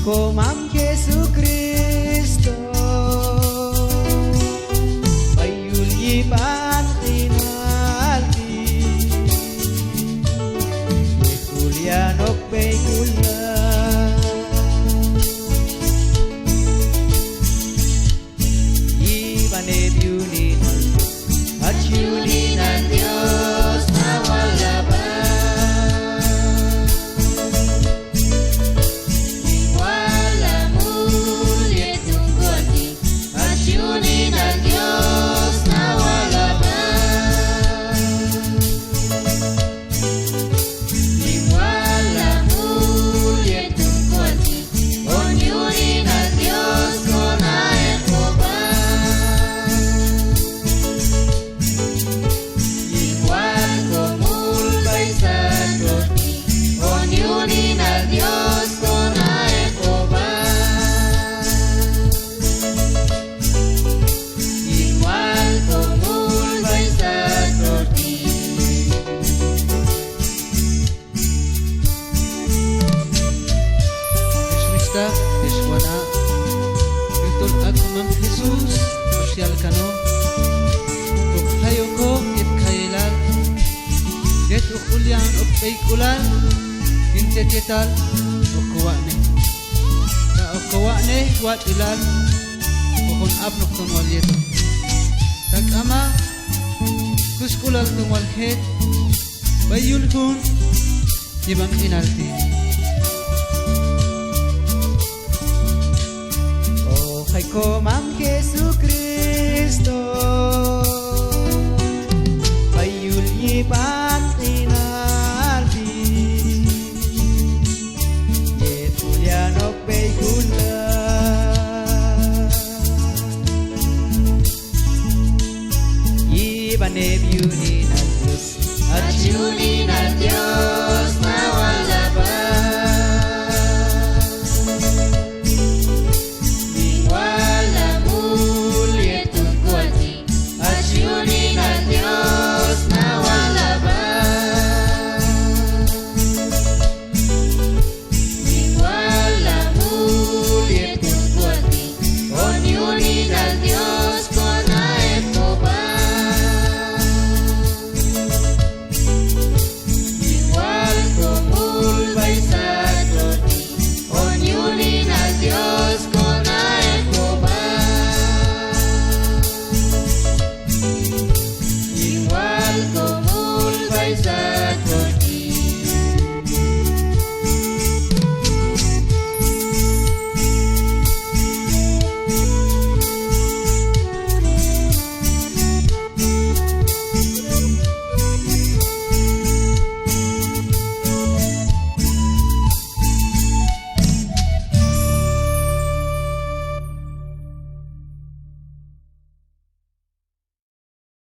Komam Jesu Kristo Bayul yipan kinalti Kulyan ok baykulan Ibaneb yunin at yunin ang Diyos na wala ba Yeshwana Yutol Agumam Jesus Masyal kano Tuk hayo ko it kailan Yet ukulyan of paikulan Intetital Ukuwane Na ukuwane wat ilan Ukun abnok tungwal yeto Tag ama Kuskulal tungwal het Bayul kun Ibang inalti